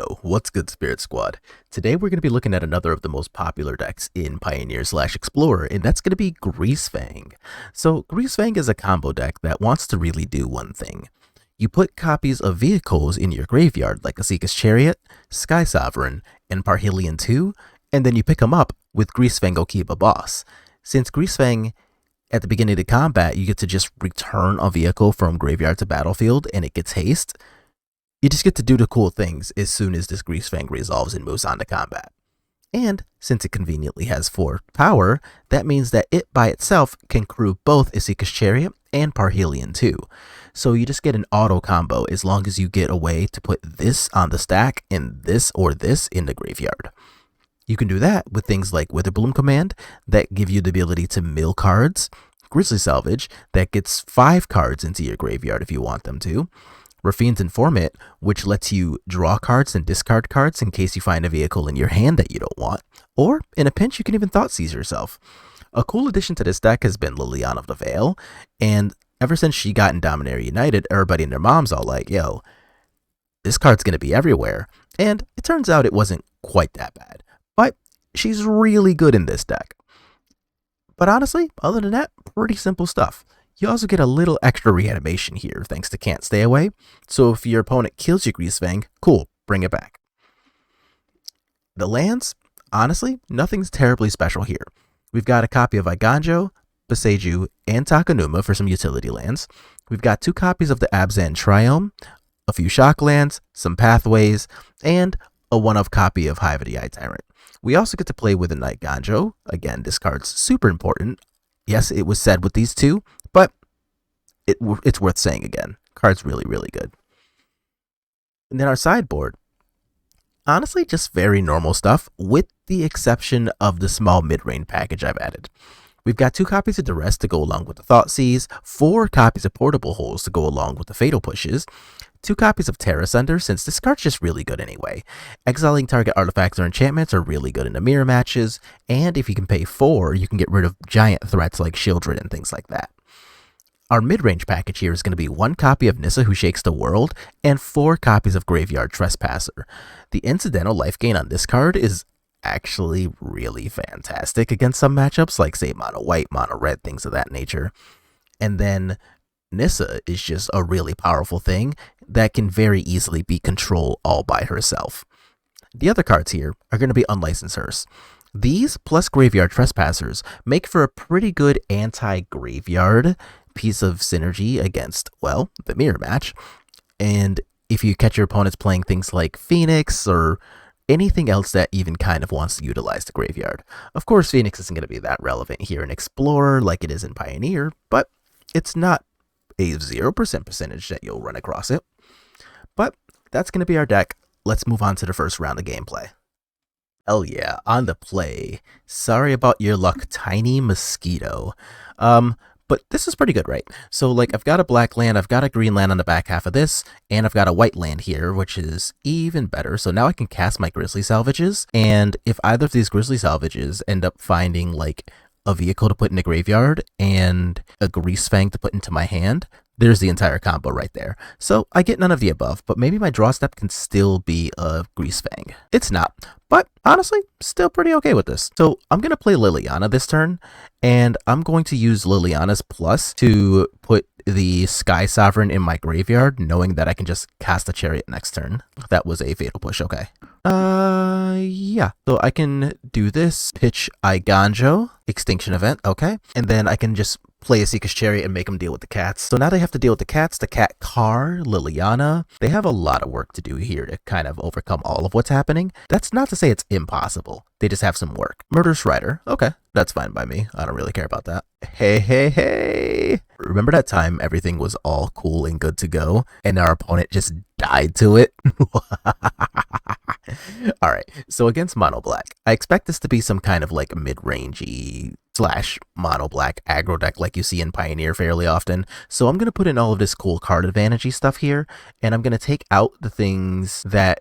Yo, what's good, Spirit Squad? Today we're going to be looking at another of the most popular decks in Pioneer/Explorer, and that's going to be Greasefang. So, Greasefang is a combo deck that wants to really do one thing. You put copies of vehicles in your graveyard, like Esika's Chariot, Sky Sovereign, and Parhelion II, and then you pick them up with Greasefang Okiba Boss. Since Greasefang, at the beginning of the combat, you get to just return a vehicle from graveyard to battlefield, and it gets haste. You just get to do the cool things as soon as this Greasefang resolves and moves on to combat. And since it conveniently has 4 power, that means that it by itself can crew both Esika's Chariot and Parhelion II. So you just get an auto combo as long as you get a way to put this on the stack and this or this in the graveyard. You can do that with things like Witherbloom Command that give you the ability to mill cards, Grizzly Salvage that gets 5 cards into your graveyard if you want them to, Raffine's Informant, which lets you draw cards and discard cards in case you find a vehicle in your hand that you don't want, or in a pinch you can even Thoughtseize yourself. A cool addition to this deck has been Liliana of the Veil, and ever since she got in Dominaria United, everybody and their mom's all like, yo, this card's going to be everywhere, and it turns out it wasn't quite that bad, but she's really good in this deck. But honestly, other than that, pretty simple stuff. You also get a little extra reanimation here thanks to Can't Stay Away, so if your opponent kills your Greasefang, cool, bring it back. The lands, honestly, nothing's terribly special here. We've got a copy of Eiganjo, Boseiju, and Takenuma for some utility lands. We've got 2 copies of the Abzan Triome, a few shock lands, some pathways, and a 1-of copy of Hive of the Eye Tyrant. We also get to play with a Eiganjo. Again, this card's super important. Yes, it was said with these 2, but it's worth saying again. Card's really, really good. And then our sideboard. Honestly, just very normal stuff, with the exception of the small mid-range package I've added. We've got 2 copies of Duress to go along with the Thoughtseize, 4 copies of Portable Holes to go along with the Fatal Pushes, 2 copies of Terra Sunder, since this card's just really good anyway. Exiling target artifacts or enchantments are really good in the mirror matches, and if you can pay 4, you can get rid of giant threats like Shieldred and things like that. Our mid-range package here is going to be 1 copy of Nissa Who Shakes the World and 4 copies of Graveyard Trespasser. The incidental life gain on this card is actually really fantastic against some matchups like, say, mono white, mono red, things of that nature. And then Nissa is just a really powerful thing that can very easily be controlled all by herself. The other cards here are going to be Unlicensed Hearse. These plus Graveyard Trespassers make for a pretty good anti-graveyard piece of synergy against, well, the mirror match. And if you catch your opponents playing things like Phoenix or anything else that even kind of wants to utilize the graveyard. Of course, Phoenix isn't going to be that relevant here in Explorer like it is in Pioneer, but it's not a 0% percentage that you'll run across it. But that's going to be our deck. Let's move on to the first round of gameplay. Hell yeah, on the play. Sorry about your luck, Tiny Mosquito. But this is pretty good, right? So, like, I've got a black land, I've got a green land on the back half of this, and I've got a white land here, which is even better. So now I can cast my Grizzly Salvages, and if either of these Grizzly Salvages end up finding, like, a vehicle to put in the graveyard and a Greasefang to put into my hand, there's the entire combo right there. So I get none of the above, but maybe my draw step can still be a Greasefang. It's not, but honestly, still pretty okay with this. So I'm going to play Liliana this turn, and I'm going to use Liliana's plus to put the Sky Sovereign in my graveyard, knowing that I can just cast a Chariot next turn. That was a Fatal Push, okay. Yeah. So I can do this, pitch Eiganjo, Extinction Event, okay. And then I can just play Esika's Chariot and make them deal with the cats. So now they have to deal with the cats, the cat car, Liliana. They have a lot of work to do here to kind of overcome all of what's happening. That's not to say it's impossible. They just have some work. Murderous Rider, okay. That's fine by me. I don't really care about that. Hey. Remember that time everything was all cool and good to go and our opponent just died to it? Alright, so against Mono Black, I expect this to be some kind of like mid-rangey / mono black aggro deck like you see in Pioneer fairly often. So I'm going to put in all of this cool card advantage-y stuff here, and I'm going to take out the things that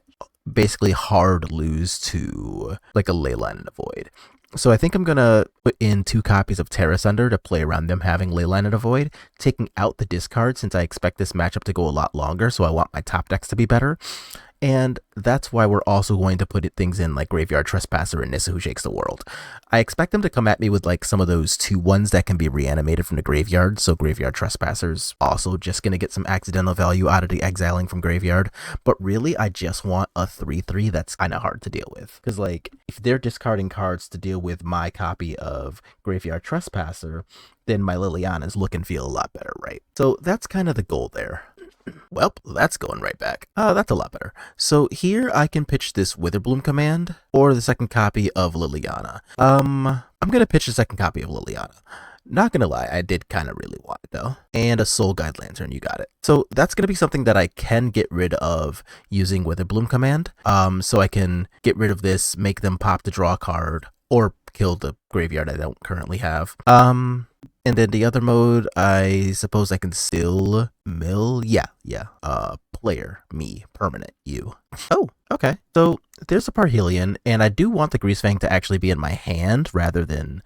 basically hard lose to, like a Leyline in the Void. So I think I'm going to put in 2 copies of Terra Sunder to play around them having Leyline in the Void, taking out the discard since I expect this matchup to go a lot longer, so I want my top decks to be better. And that's why we're also going to put things in like Graveyard Trespasser and Nissa Who Shakes the World. I expect them to come at me with like some of those 2/1s that can be reanimated from the graveyard. So Graveyard Trespasser's also just going to get some accidental value out of the exiling from graveyard. But really, I just want a 3/3 that's kind of hard to deal with. Because like, if they're discarding cards to deal with my copy of Graveyard Trespasser, then my Liliana's look and feel a lot better, right? So that's kind of the goal there. Well, that's going right back. Oh, that's a lot better. So here I can pitch this Witherbloom command or the second copy of Liliana. I'm going to pitch the second copy of Liliana. Not going to lie, I did kind of really want it though. And a Soul Guide Lantern, you got it. So that's going to be something that I can get rid of using Witherbloom command. So I can get rid of this, make them pop to draw a card, or kill the graveyard I don't currently have. And then the other mode, I suppose I can still mill. Yeah. Player, me, permanent, you. Oh, okay. So there's a Parhelion, and I do want the Greasefang to actually be in my hand rather than,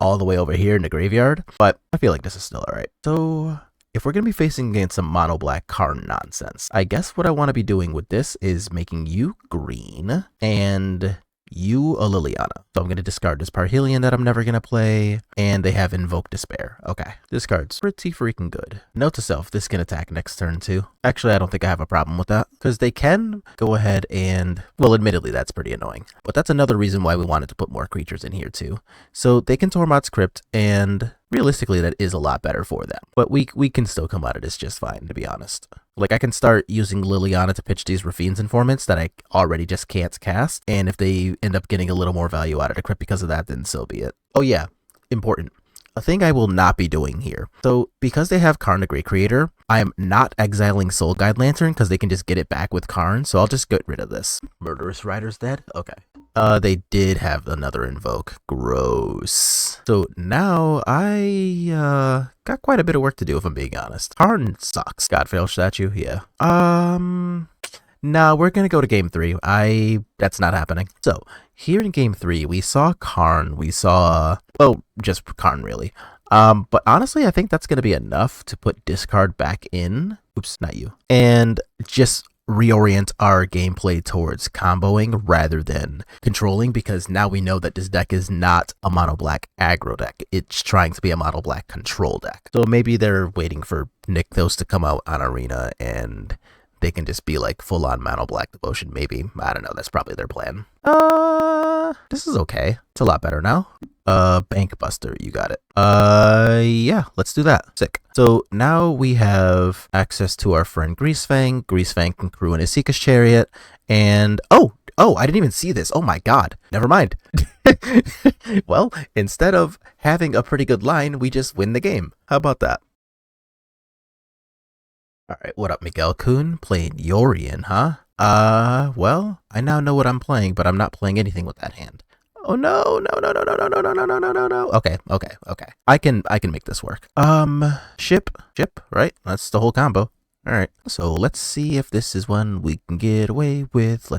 all the way over here in the graveyard. But I feel like this is still alright. So if we're going to be facing against some mono black card nonsense, I guess what I want to be doing with this is making you green and you a Liliana. So I'm going to discard this Parhelion that I'm never going to play, and they have Invoke Despair. Okay, this card's pretty freaking good. Note to self, this can attack next turn too. Actually, I don't think I have a problem with that, because they can go ahead and, well, admittedly, that's pretty annoying. But that's another reason why we wanted to put more creatures in here too. So they can Tormod's Crypt, and realistically, that is a lot better for them. But we can still come out of this just fine, to be honest. Like, I can start using Liliana to pitch these Rafine's Informants that I already just can't cast, and if they end up getting a little more value out of the crypt because of that, then so be it. Oh yeah, important. A thing I will not be doing here. So, because they have Karn the Great Creator, I'm not exiling Soul Guide Lantern because they can just get it back with Karn, so I'll just get rid of this. Murderous Rider's dead? Okay. They did have another Invoke. Gross. So now I got quite a bit of work to do if I'm being honest. Karn sucks. Godfail statue? Yeah. No, we're gonna go to game 3. That's not happening. So here in game 3, we saw Karn. We saw, well, just Karn really. But honestly, I think that's gonna be enough to put discard back in. Oops, not you. And just reorient our gameplay towards comboing rather than controlling, because now we know that this deck is not a mono black aggro deck. It's trying to be a mono black control deck. So maybe they're waiting for Nykthos to come out on Arena and they can just be like full on mono black devotion. Maybe, I don't know, that's probably their plan. This is okay. It's a lot better now. Bank Buster, you got it. Yeah, let's do that. Sick. So now we have access to our friend Greasefang. Greasefang can crew in Isika's chariot, and oh, I didn't even see this. Oh my god. Never mind. Well, instead of having a pretty good line, we just win the game. How about that? Alright, what up, Miguel Kun? Playing Yorion, huh? Well, I now know what I'm playing, but I'm not playing anything with that hand. Oh no. Okay. I can make this work. Ship, right? That's the whole combo. Alright, so let's see if this is one we can get away with.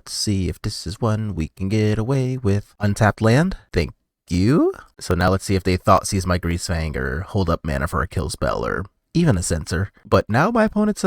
Untapped land. Thank you. So now let's see if they thought seize my Greasefang or hold up mana for a kill spell or even a censor. But now my opponent's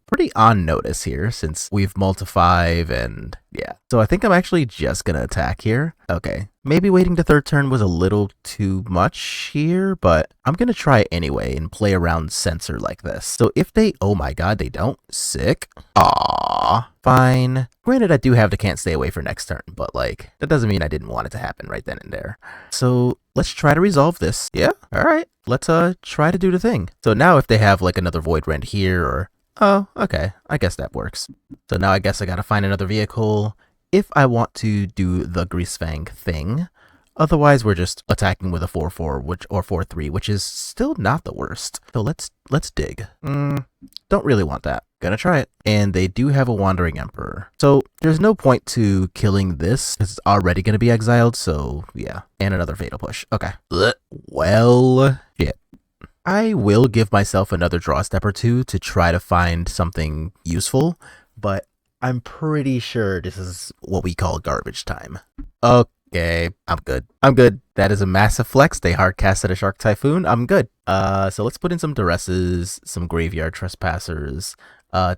pretty on notice here since we've multi-5 and yeah. So I think I'm actually just gonna attack here. Okay, maybe waiting to third turn was a little too much here, but I'm gonna try anyway and play around censor like this. So if they, oh my god, they don't, sick. Aww, fine. Granted, I do have the can't stay away for next turn, but like, that doesn't mean I didn't want it to happen right then and there. So let's try to resolve this. Yeah, alright. Let's try to do the thing. So now if they have like another Void Rend here or, oh, okay, I guess that works. So now I guess I gotta find another vehicle if I want to do the Greasefang thing. Otherwise, we're just attacking with a 4/4 or 4/3, which is still not the worst. So let's dig. Don't really want that. Gonna try it. And they do have a Wandering Emperor. So there's no point to killing this because it's already gonna be exiled. So yeah, and another Fatal Push. Okay. Well, shit. I will give myself another draw step or two to try to find something useful, but I'm pretty sure this is what we call garbage time. Okay, I'm good. That is a massive flex. They hard casted a Shark Typhoon. I'm good. So let's put in some Duresses, some Graveyard Trespassers,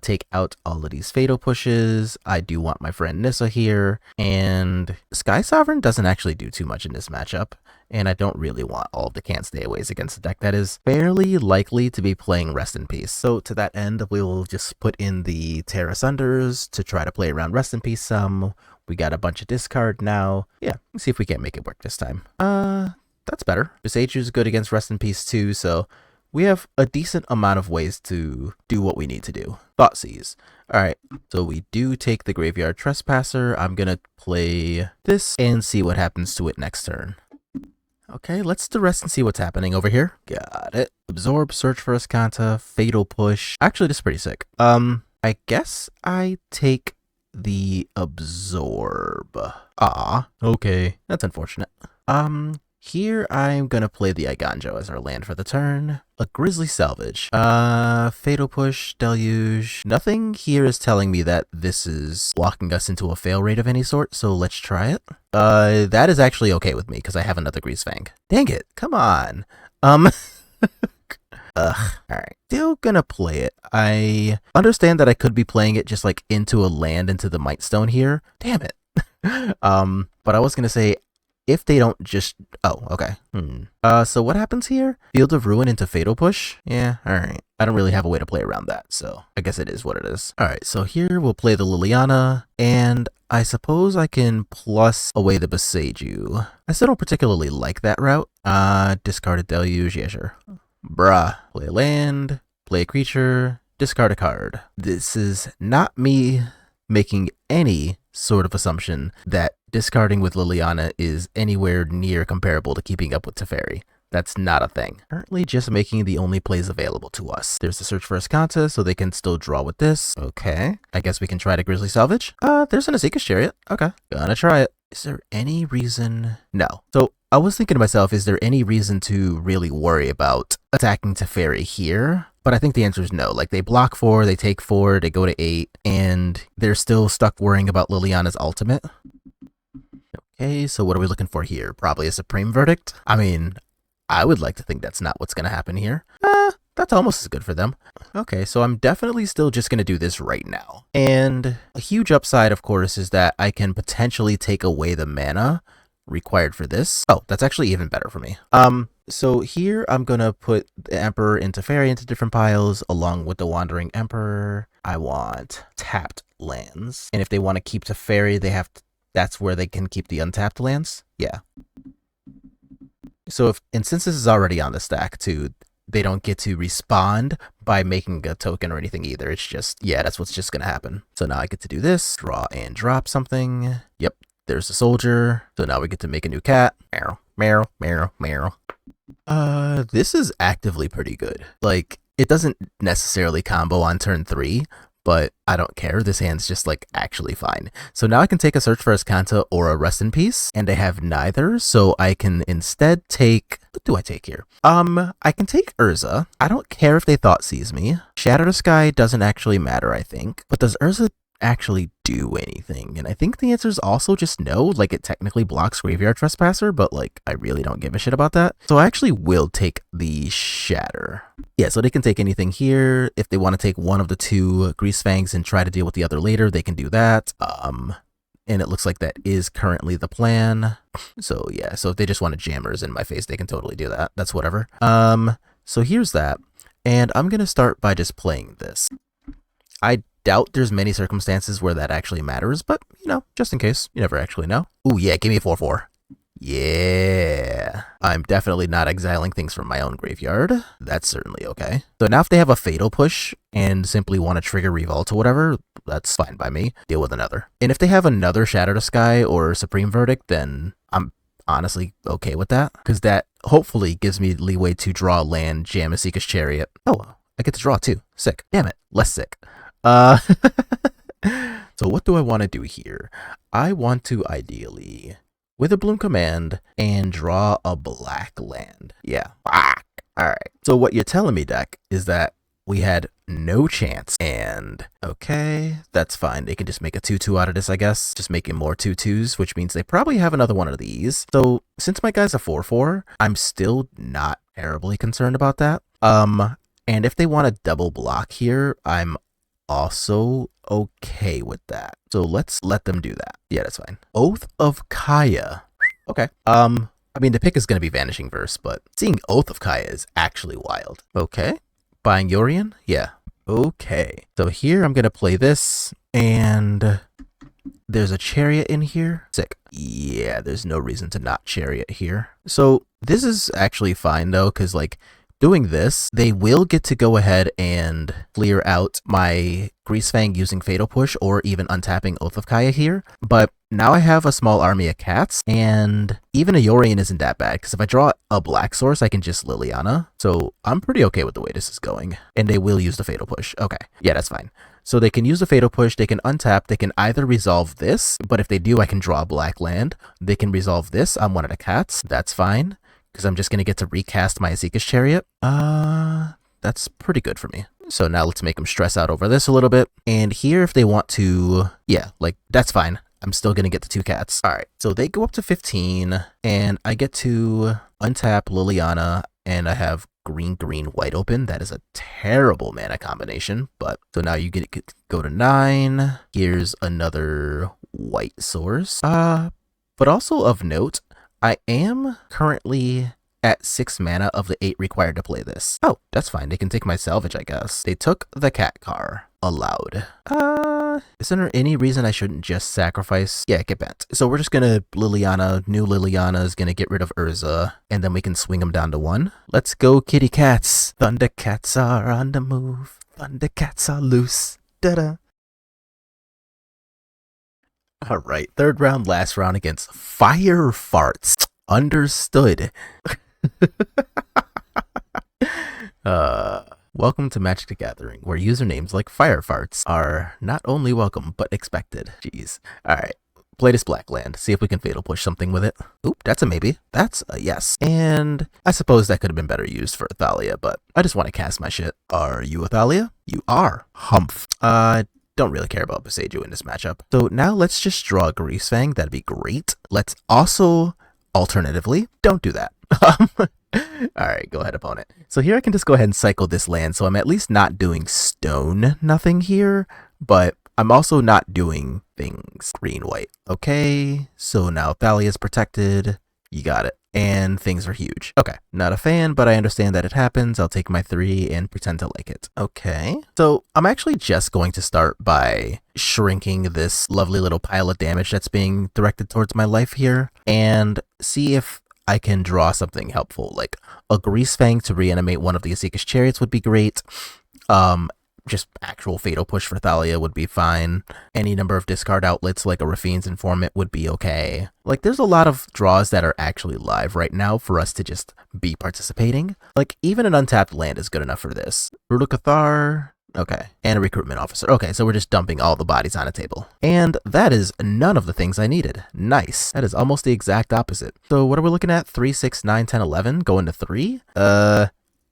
take out all of these Fatal Pushes. I do want my friend Nissa here, and Sky Sovereign doesn't actually do too much in this matchup, and I don't really want all of the Can't Stay Aways against a deck that is fairly likely to be playing Rest in Peace. So to that end, we will just put in the Terra Sunders to try to play around Rest in Peace some. We got a bunch of discard now. Yeah, let's see if we can't make it work this time. That's better. Beseiju is good against Rest in Peace too, so we have a decent amount of ways to do what we need to do. Thoughtseize. Alright, so we do take the Graveyard Trespasser. I'm gonna play this and see what happens to it next turn. Okay, let's do rest and see what's happening over here. Got it. Absorb, Search for Escanta, Fatal Push. Actually, this is pretty sick. I guess I take the Absorb. Okay. That's unfortunate. Here I'm gonna play the Iganjo as our land for the turn. A Grizzly Salvage. Fatal Push, Deluge. Nothing here is telling me that this is locking us into a fail rate of any sort, so let's try it. That is actually okay with me, because I have another Greasefang. Dang it, come on. Alright. Still gonna play it. I understand that I could be playing it just like into a land into the Might Stone here. Damn it. But I was gonna say, if they don't just... Oh, okay. So what happens here? Field of Ruin into Fatal Push? Yeah, alright. I don't really have a way to play around that, so I guess it is what it is. Alright, so here we'll play the Liliana, and I suppose I can plus away the Beseiju. I still don't particularly like that route. Discarded Deluge, yeah, sure. Bruh. Play a land, play a creature, discard a card. This is not me making any sort of assumption that discarding with Liliana is anywhere near comparable to keeping up with Teferi. That's not a thing. Currently just making the only plays available to us. There's the Search for Escanta, so they can still draw with this. Okay. I guess we can try to Grizzly Salvage. There's an Azeka's Chariot. Okay. Gonna try it. Is there any reason? No. So I was thinking to myself, is there any reason to really worry about attacking Teferi here? But I think the answer is no. Like, they block 4, they take 4, they go to 8, and they're still stuck worrying about Liliana's ultimate. Okay, so what are we looking for here? Probably a Supreme Verdict? I mean, I would like to think that's not what's going to happen here. That's almost as good for them. Okay, so I'm definitely still just going to do this right now. And a huge upside, of course, is that I can potentially take away the mana required for this. Oh, that's actually even better for me. So here I'm going to put the Emperor and Teferi into different piles along with the Wandering Emperor. I want tapped lands. And if they want to keep Teferi, they have to, that's where they can keep the untapped lands. Yeah. So and since this is already on the stack too, they don't get to respond by making a token or anything either. It's just, yeah, that's what's just going to happen. So now I get to do this, draw and drop something. Yep. There's a soldier. So now we get to make a new cat. Meow, meow, meow, meow. This is actively pretty good. Like, it doesn't necessarily combo on turn 3, but I don't care. This hand's just like actually fine. So now I can take a Search for Escanta or a Rest in Peace, and I have neither, so I can instead take... What do I take here? I can take Urza. I don't care if they Thoughtseize me. Shatter the Sky doesn't actually matter, I think. But does Urza actually do anything? And I think the answer is also just no. Like, it technically blocks Graveyard Trespasser, but like, I really don't give a shit about that. So I actually will take the Shatter. Yeah, so they can take anything here. If they want to take one of the 2 Greasefangs and try to deal with the other later, they can do that. And it looks like that is currently the plan. So yeah, so if they just want to jammers in my face, they can totally do that. That's whatever. So here's that. And I'm going to start by just playing this. I doubt there's many circumstances where that actually matters, but, you know, just in case, you never actually know. Ooh, yeah, give me a 4/4. Yeah. I'm definitely not exiling things from my own graveyard. That's certainly okay. So now if they have a Fatal Push and simply want to trigger Revolt or whatever, that's fine by me. Deal with another. And if they have another Shatter the Sky or Supreme Verdict, then I'm honestly okay with that, because that hopefully gives me leeway to draw land, jam Azeka's Chariot. Oh, I get to draw too. Sick. Damn it. Less sick. So what do I want to do here? I want to ideally Witherbloom Command and draw a black land. Yeah. Alright. So what you're telling me, deck, is that we had no chance. And okay, that's fine. They can just make a 2/2 out of this, I guess. Just making more 2/2s, which means they probably have another one of these. So since my guy's a 4/4, I'm still not terribly concerned about that. And if they want to double block here, I'm also okay with that. So let's let them do that. Yeah, that's fine. Oath of Kaya. Okay. I mean, the pick is going to be Vanishing Verse, but seeing Oath of Kaya is actually wild. Okay. Buying Yorion? Yeah. Okay. So here I'm going to play this, and there's a Chariot in here. Sick. Yeah, there's no reason to not Chariot here. So this is actually fine, though, because, like, doing this, they will get to go ahead and clear out my Greasefang using Fatal Push or even untapping Oath of Kaya here. But now I have a small army of cats, and even a Yorion isn't that bad, because if I draw a black source, I can just Liliana. So I'm pretty okay with the way this is going. And they will use the Fatal Push. Okay, yeah, that's fine. So they can use the Fatal Push, they can untap, they can either resolve this, but if they do, I can draw a black land. They can resolve this on one of the cats, that's fine, because I'm just going to get to recast my Azika's Chariot. That's pretty good for me. So now let's make them stress out over this a little bit. And here, if they want to, yeah, like, that's fine. I'm still going to get the 2 cats. All right, so they go up to 15, and I get to untap Liliana, and I have green, white open. That is a terrible mana combination, but so now you get go to 9. Here's another white source. But also of note, I am currently at 6 mana of the 8 required to play this. Oh, that's fine. They can take my salvage, I guess. They took the cat car. Allowed. Isn't there any reason I shouldn't just sacrifice? Yeah, get bent. So we're just gonna Liliana, new Liliana is gonna get rid of Urza, and then we can swing them down to 1. Let's go, kitty cats. Thundercats are on the move. Thundercats are loose. Da-da. Alright, 3rd round, last round against Fire Farts. Understood. Welcome to Magic the Gathering, where usernames like Fire Farts are not only welcome, but expected. Jeez. Alright, play this black land, see if we can Fatal Push something with it. Oop, that's a maybe. That's a yes. And I suppose that could have been better used for Athalia, but I just want to cast my shit. Are you Athalia? You are. Humph. Don't really care about Boseiju in this matchup. So now let's just draw a Greasefang, that'd be great. Let's also, alternatively, don't do that. Alright, go ahead, opponent. So here I can just go ahead and cycle this land, so I'm at least not doing stone nothing here, but I'm also not doing things green-white. Okay, so now Thalia's protected, you got it, and things are huge. Okay, not a fan, but I understand that it happens. I'll take my 3 and pretend to like it. Okay, so I'm actually just going to start by shrinking this lovely little pile of damage that's being directed towards my life here, and see if I can draw something helpful, like a Greasefang to reanimate one of the Azika's Chariots would be great. Just actual Fatal Push for Thalia would be fine. Any number of discard outlets like a Rafine's Informant would be okay. Like, there's a lot of draws that are actually live right now for us to just be participating. Like, even an untapped land is good enough for this. Brutal Cathar, okay, and a Recruitment Officer. Okay, so we're just dumping all the bodies on a table. And that is none of the things I needed. Nice. That is almost the exact opposite. So what are we looking at? 3, 6, 9, 10, 11, going to 3?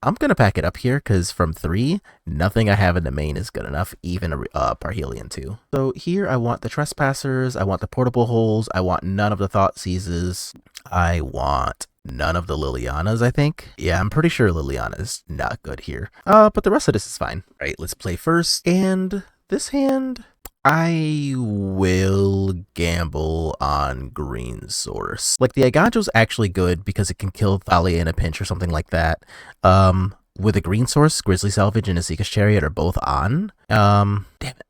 I'm going to pack it up here, because from 3, nothing I have in the main is good enough, even a Parhelion II. So here I want the Trespassers, I want the Portable Holes, I want none of the Thought Seizes, I want none of the Lilianas, I think. Yeah, I'm pretty sure Liliana is not good here. But the rest of this is fine. All right, let's play first, and this hand, I will gamble on green source. Like, the Aiganjo's actually good because it can kill Thalia in a pinch or something like that. With a green source, Grizzly Salvage and Azika's Chariot are both on. Damn it.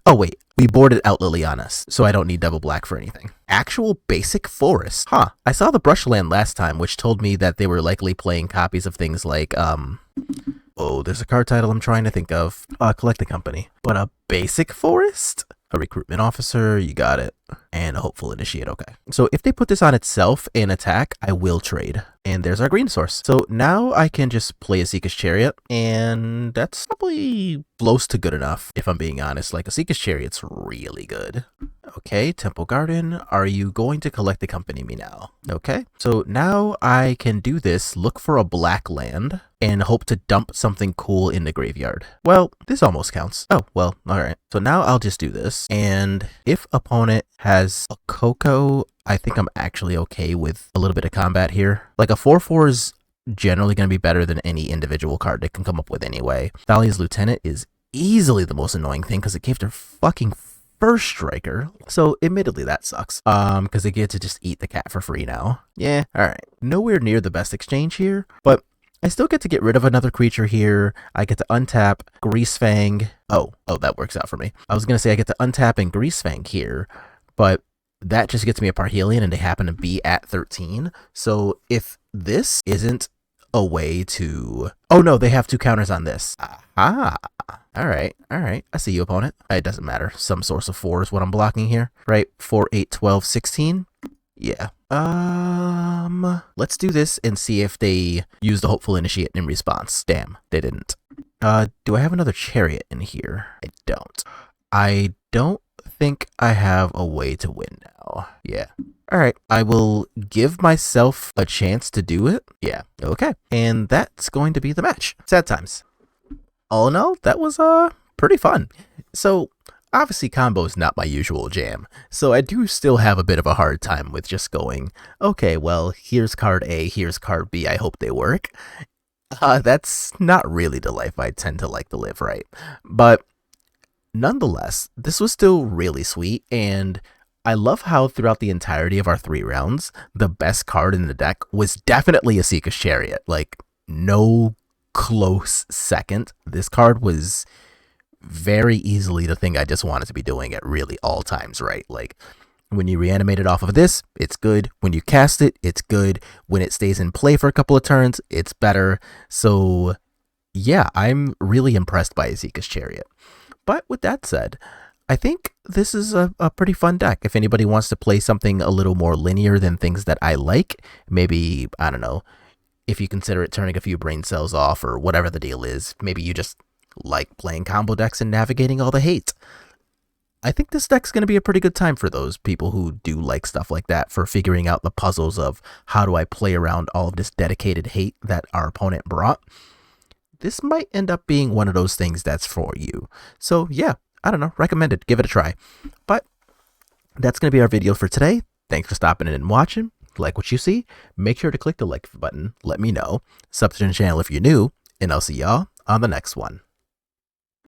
Oh wait, we boarded out Liliana's, so I don't need double black for anything. Actual basic forest. Huh. I saw the Brushland last time, which told me that they were likely playing copies of things like, oh, there's a card title I'm trying to think of. Collect the Company. But a basic forest? A Recruitment Officer, you got it. And a Hopeful Initiate, okay. So if they put this on itself and attack, I will trade. And there's our green source. So now I can just play Azika's Chariot, and that's probably close to good enough, if I'm being honest. Like, Azika's Chariot's really good. Okay, Temple Garden, are you going to Collect the Company me now? Okay, so now I can do this, look for a black land, and hope to dump something cool in the graveyard. Well, this almost counts. Oh, well, alright. So now I'll just do this, and if opponent has a Coco, I think I'm actually okay with a little bit of combat here. Like, a 4/4 is generally going to be better than any individual card they can come up with anyway. Thalia's Lieutenant is easily the most annoying thing because it gave their fucking first striker. So admittedly that sucks. Because they get to just eat the cat for free now. Yeah, alright. Nowhere near the best exchange here, but I still get to get rid of another creature here. I get to untap Greasefang. Oh, that works out for me. I was gonna say I get to untap and Greasefang here, but that just gets me a Parhelion and they happen to be at 13. So if this isn't a way to... Oh no, they have 2 counters on this. Ah, alright. I see you, opponent. It doesn't matter. Some source of 4 is what I'm blocking here. Right, 4, 8, 12, 16. Yeah. Let's do this and see if they use the Hopeful Initiate in response. Damn, they didn't. Do I have another Chariot in here? I don't. I don't think I have a way to win now. Yeah. Alright, I will give myself a chance to do it. Yeah, okay. And that's going to be the match. Sad times. All in all, that was pretty fun. So, obviously combo is not my usual jam, so I do still have a bit of a hard time with just going, okay, well, here's card A, here's card B, I hope they work. That's not really the life I tend to like to live, right? But nonetheless, this was still really sweet, and I love how throughout the entirety of our 3 rounds, the best card in the deck was definitely a Seeker's Chariot. Like, no close second. This card was very easily the thing I just wanted to be doing at really all times, right? Like, when you reanimate it off of this, it's good. When you cast it, it's good. When it stays in play for a couple of turns, it's better. So, yeah, I'm really impressed by Seeker's Chariot. But with that said, I think this is a pretty fun deck. If anybody wants to play something a little more linear than things that I like, maybe, I don't know, if you consider it turning a few brain cells off or whatever the deal is, maybe you just like playing combo decks and navigating all the hate. I think this deck's going to be a pretty good time for those people who do like stuff like that, for figuring out the puzzles of how do I play around all of this dedicated hate that our opponent brought. This might end up being one of those things that's for you. So yeah, I don't know, recommend it, give it a try. But that's going to be our video for today. Thanks for stopping in and watching. Like what you see, make sure to click the like button, let me know, sub to the channel if you're new, and I'll see y'all on the next one.